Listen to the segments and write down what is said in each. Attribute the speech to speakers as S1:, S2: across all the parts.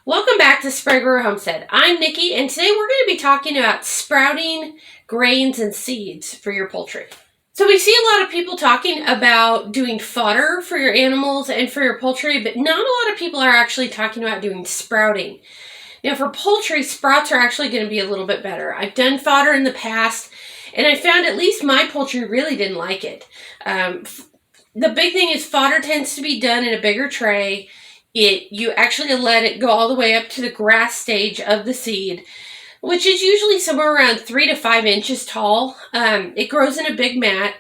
S1: Welcome back to Spread Grower Homestead. I'm Nikki, and today we're going to be talking about sprouting grains and seeds for your poultry. So we see a lot of people talking about doing fodder for your animals and for your poultry, but not a lot of people are actually talking about doing sprouting. Now for poultry, sprouts are actually going to be a little bit better. I've done fodder in the past, and I found at least my poultry really didn't like it. The big thing is fodder tends to be done in a bigger tray. You actually let it go all the way up to the grass stage of the seed, which is usually somewhere around 3 to 5 inches tall. It grows in a big mat,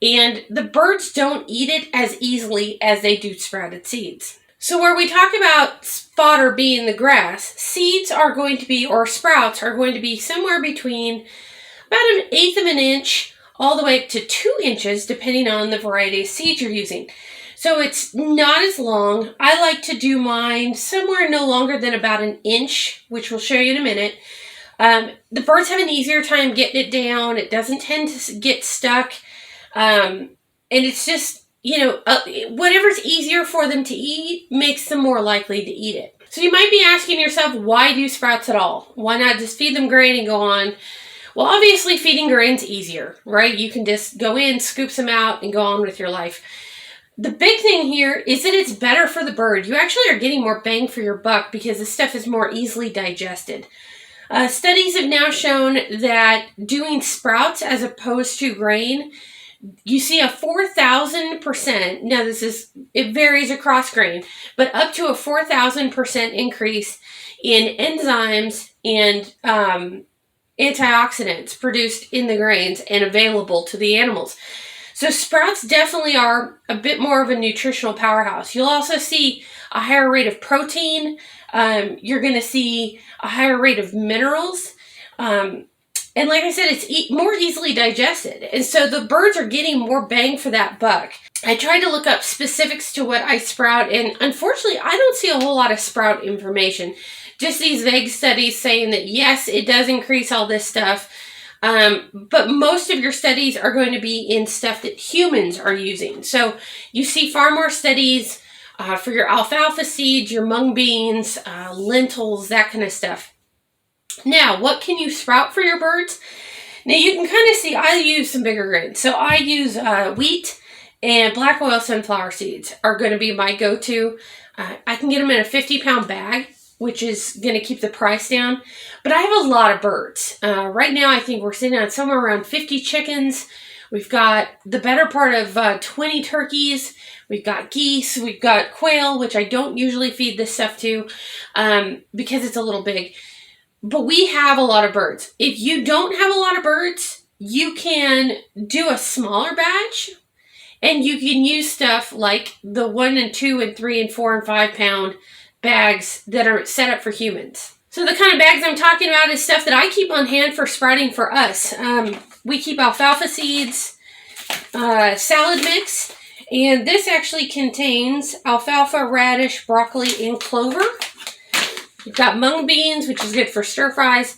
S1: and the birds don't eat it as easily as they do sprouted seeds. So where we talk about fodder being the grass, seeds are going to be, or sprouts are going to be somewhere between about 1/8 of an inch all the way up to 2 inches, depending on the variety of seeds you're using. So it's not as long. I like to do mine somewhere no longer than about 1 inch, which we'll show you in a minute. The birds have an easier time getting it down. It doesn't tend to get stuck. And it's just, whatever's easier for them to eat makes them more likely to eat it. So you might be asking yourself, why do sprouts at all? Why not just feed them grain and go on? Well, obviously feeding grain's easier, right? You can just go in, scoop some out, and go on with your life. The big thing here is that it's better for the bird. You actually are getting more bang for your buck because this stuff is more easily digested. Studies have now shown that doing sprouts as opposed to grain, you see a 4,000%, now it varies across grain, but up to a 4,000% increase in enzymes and antioxidants produced in the grains and available to the animals. So sprouts definitely are a bit more of a nutritional powerhouse. You'll also see a higher rate of protein. You're going to see a higher rate of minerals. And like I said, it's more easily digested. And so the birds are getting more bang for that buck. I tried to look up specifics to what I sprout, and unfortunately, I don't see a whole lot of sprout information. Just these vague studies saying that, yes, it does increase all this stuff. But most of your studies are going to be in stuff that humans are using. So you see far more studies for your alfalfa seeds, your mung beans, lentils, that kind of stuff. Now, what can you sprout for your birds? Now you can kind of see I use some bigger grains. So I use wheat and black oil sunflower seeds are going to be my go-to. I can get them in a 50-pound bag, which is going to keep the price down. But I have a lot of birds. Right now, I think we're sitting on somewhere around 50 chickens. We've got the better part of 20 turkeys. We've got geese. We've got quail, which I don't usually feed this stuff to because it's a little big. But we have a lot of birds. If you don't have a lot of birds, you can do a smaller batch. And you can use stuff like the 1 and 2 and 3 and 4 and 5 pound bags that are set up for humans. So the kind of bags I'm talking about is stuff that I keep on hand for sprouting for us. We keep alfalfa seeds, salad mix, and this actually contains alfalfa, radish, broccoli, and clover. You've got mung beans, which is good for stir fries.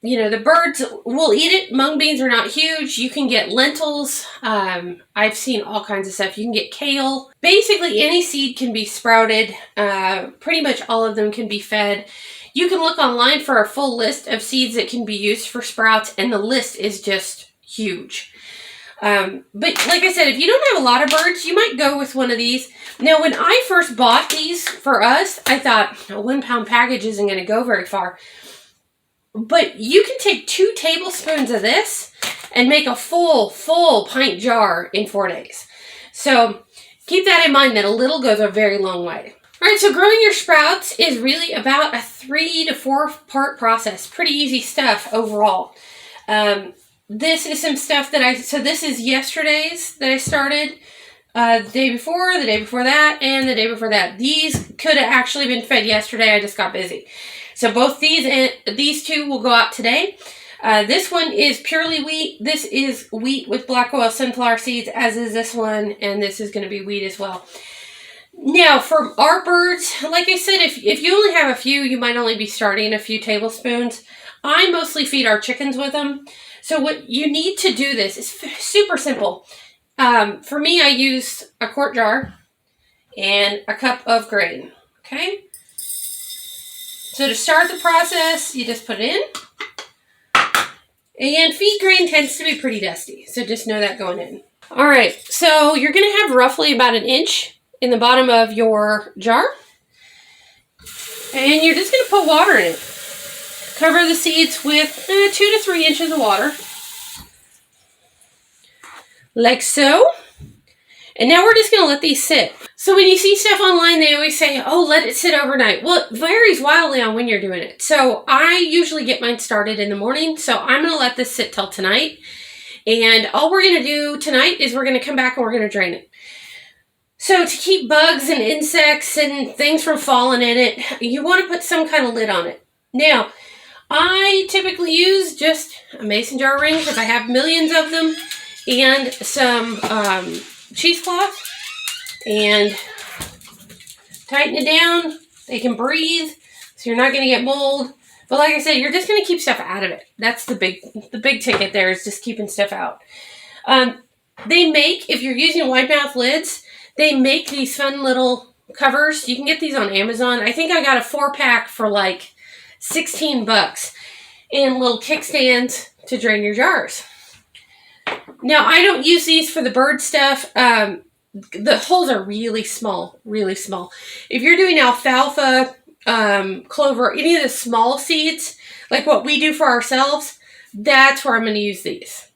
S1: The birds will eat it. Mung beans are not huge. You can get lentils. I've seen all kinds of stuff. You can get kale. Basically, any seed can be sprouted. Pretty much all of them can be fed. You can look online for a full list of seeds that can be used for sprouts, and the list is just huge. But like I said, if you don't have a lot of birds, you might go with one of these. Now, when I first bought these for us, I thought a 1 pound package isn't going to go very far. But you can take 2 tablespoons of this and make a full pint jar in 4 days. So keep that in mind that a little goes a very long way. All right, so growing your sprouts is really about a 3 to 4 part process. Pretty easy stuff overall. This is some stuff that this is yesterday's that I started. The day before that, and the day before that. These could have actually been fed yesterday. I just got busy. So both these two will go out today. This one is purely wheat. This is wheat with black oil sunflower seeds, as is this one, and this is going to be wheat as well. Now, for our birds, like I said, if you only have a few, you might only be starting a few tablespoons. I mostly feed our chickens with them. So what you need to do this is super simple. For me, I use a quart jar and a cup of grain. Okay? So to start the process, you just put it in. And feed grain tends to be pretty dusty, so just know that going in. All right, so you're going to have roughly about an inch in the bottom of your jar. And you're just going to put water in it. Cover the seeds with 2 to 3 inches of water. Like so. And now we're just going to let these sit. So when you see stuff online, they always say, oh, let it sit overnight. Well, it varies wildly on when you're doing it. So I usually get mine started in the morning. So I'm going to let this sit till tonight. And all we're going to do tonight is we're going to come back and we're going to drain it. So to keep bugs and insects and things from falling in it, you want to put some kind of lid on it. Now, I typically use just a mason jar ring because I have millions of them, and some cheesecloth, and tighten it down. They can breathe, so you're not going to get mold. But like I said, you're just going to keep stuff out of it. That's the big ticket there, is just keeping stuff out. They make, if you're using wide mouth lids, they make these fun little covers. You can get these on Amazon. I think I got a 4-pack for like $16, and little kickstands to drain your jars. Now, I don't use these for the bird stuff. The holes are really small, really small. If you're doing alfalfa, clover, any of the small seeds, like what we do for ourselves, that's where I'm going to use these,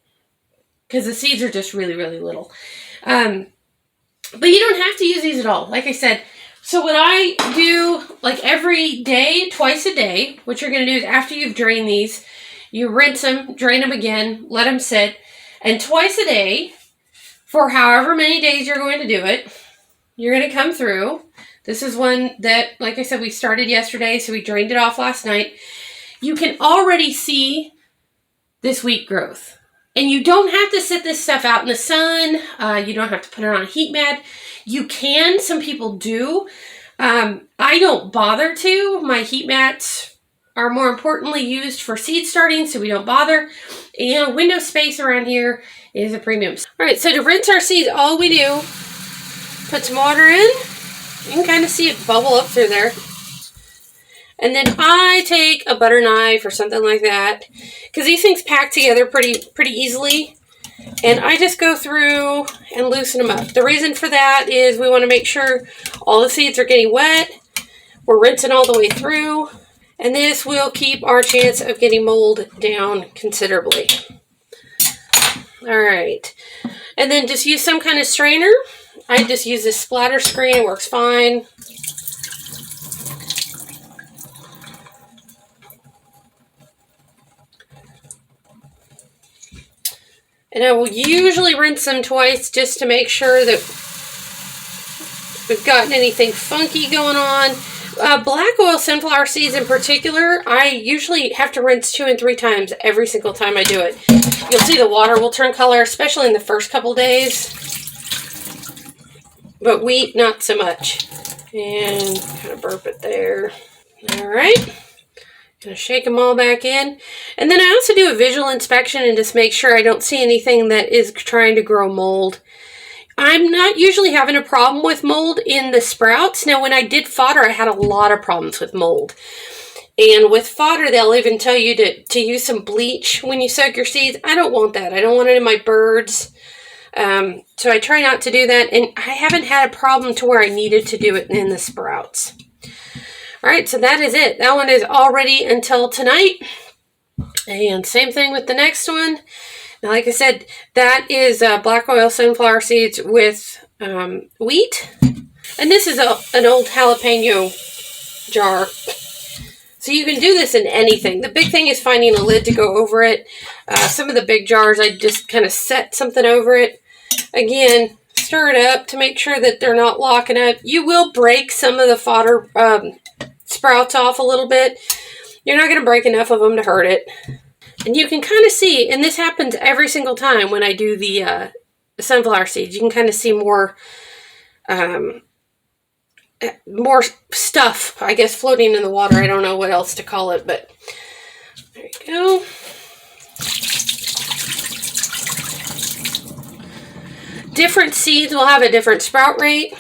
S1: because the seeds are just really, really little. But you don't have to use these at all. Like I said, so what I do, like every day, twice a day, what you're going to do is after you've drained these, you rinse them, drain them again, let them sit, and twice a day, for however many days you're going to do it, you're going to come through. This is one that, like I said, we started yesterday, so we drained it off last night. You can already see this wheat growth. And you don't have to sit this stuff out in the sun. You don't have to put it on a heat mat. You can. Some people do. I don't bother to. My heat mats are more importantly used for seed starting, so we don't bother. And window space around here is a premium. All right, so to rinse our seeds, all we do, put some water in. You can kind of see it bubble up through there. And then I take a butter knife or something like that, because these things pack together pretty easily. And I just go through and loosen them up. The reason for that is we want to make sure all the seeds are getting wet. We're rinsing all the way through. And this will keep our chance of getting mold down considerably. All right. And then just use some kind of strainer. I just use this splatter screen. It works fine. And I will usually rinse them twice just to make sure that we've gotten anything funky going on. Black oil sunflower seeds in particular, I usually have to rinse 2 and 3 times every single time I do it. You'll see the water will turn color, especially in the first couple days. But wheat, not so much. And kind of burp it there. All right. Gonna shake them all back in. And then I also do a visual inspection and just make sure I don't see anything that is trying to grow mold. I'm not usually having a problem with mold in the sprouts. Now, when I did fodder, I had a lot of problems with mold. And with fodder, they'll even tell you to use some bleach when you soak your seeds. I don't want that. I don't want it in my birds. So I try not to do that. And I haven't had a problem to where I needed to do it in the sprouts. All right, so that is it. That one is all ready until tonight. And same thing with the next one. Now, like I said, that is black oil sunflower seeds with wheat. And this is an old jalapeno jar. So you can do this in anything. The big thing is finding a lid to go over it. Some of the big jars, I just kind of set something over it. Again, stir it up to make sure that they're not locking up. You will break some of the fodder sprouts off a little bit. You're not going to break enough of them to hurt it. And you can kind of see, and this happens every single time when I do the sunflower seeds, you can kind of see more stuff, I guess, floating in the water. I don't know what else to call it, but there you go. Different seeds will have a different sprout rate.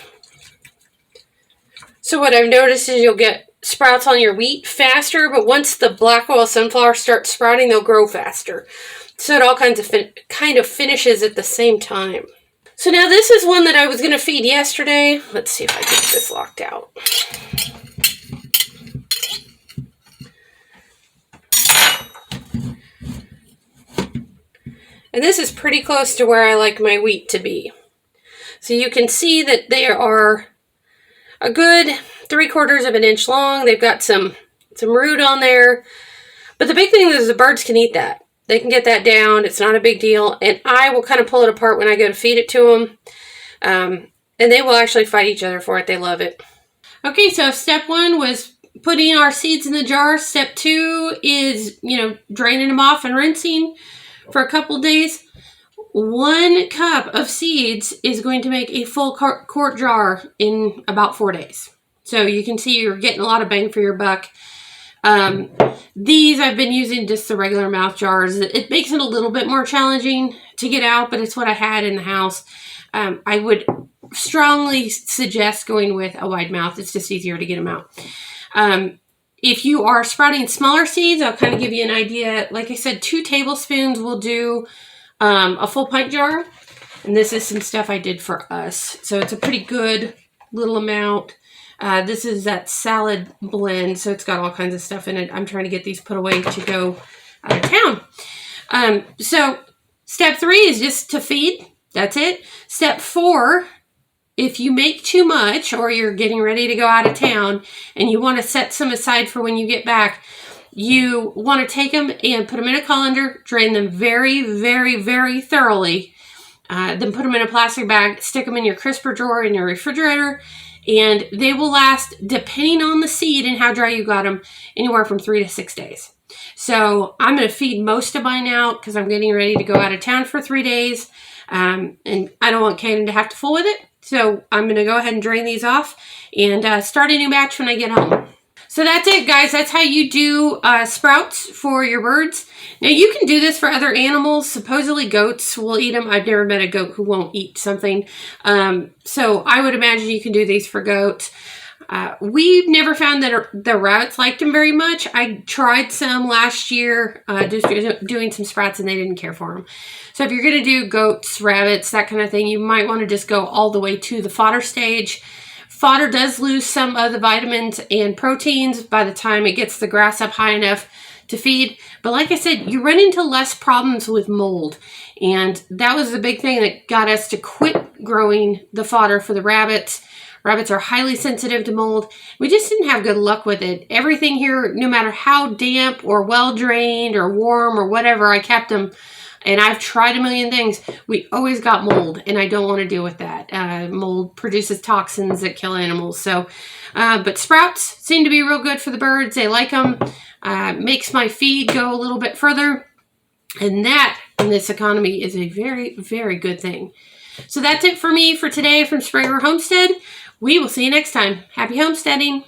S1: So what I've noticed is you'll get sprouts on your wheat faster, but once the black oil sunflower starts sprouting, they'll grow faster. So it all kind of finishes at the same time. So now this is one that I was going to feed yesterday. Let's see if I get this locked out. And this is pretty close to where I like my wheat to be. So you can see that they are a good 3/4 of an inch long. They've got some root on there. But the big thing is the birds can eat that. They can get that down. It's not a big deal. And I will kind of pull it apart when I go to feed it to them. And they will actually fight each other for it. They love it. Okay, so step 1 was putting our seeds in the jar. Step 2 is, draining them off and rinsing for a couple days. 1 cup of seeds is going to make a full quart jar in about 4 days. So you can see you're getting a lot of bang for your buck. These I've been using just the regular mouth jars. It makes it a little bit more challenging to get out, but it's what I had in the house. I would strongly suggest going with a wide mouth. It's just easier to get them out. If you are sprouting smaller seeds, I'll kind of give you an idea. Like I said, 2 tablespoons will do a full pint jar. And this is some stuff I did for us. So it's a pretty good little amount. This is that salad blend, so it's got all kinds of stuff in it. I'm trying to get these put away to go out of town. So step 3 is just to feed. That's it. Step 4, if you make too much or you're getting ready to go out of town and you want to set some aside for when you get back, you want to take them and put them in a colander, drain them very, very, very thoroughly, then put them in a plastic bag, stick them in your crisper drawer in your refrigerator, and they will last, depending on the seed and how dry you got them, anywhere from 3 to 6 days. So I'm going to feed most of mine out because I'm getting ready to go out of town for 3 days. And I don't want Kaden to have to fool with it. So I'm going to go ahead and drain these off and start a new batch when I get home. So that's it, guys. That's how you do sprouts for your birds. Now, you can do this for other animals. Supposedly, goats will eat them. I've never met a goat who won't eat something. So I would imagine you can do these for goats. We've never found that the rabbits liked them very much. I tried some last year, just doing some sprouts, and they didn't care for them. So if you're going to do goats, rabbits, that kind of thing, you might want to just go all the way to the fodder stage. Fodder does lose some of the vitamins and proteins by the time it gets the grass up high enough to feed. But like I said, you run into less problems with mold. And that was the big thing that got us to quit growing the fodder for the rabbits. Rabbits are highly sensitive to mold. We just didn't have good luck with it. Everything here, no matter how damp or well-drained or warm or whatever I kept them, and I've tried a million things, we always got mold, and I don't want to deal with that. Mold produces toxins that kill animals. So, but sprouts seem to be real good for the birds. They like them. Makes my feed go a little bit further. And that, in this economy, is a very, very good thing. So that's it for me for today from Springer Homestead. We will see you next time. Happy homesteading.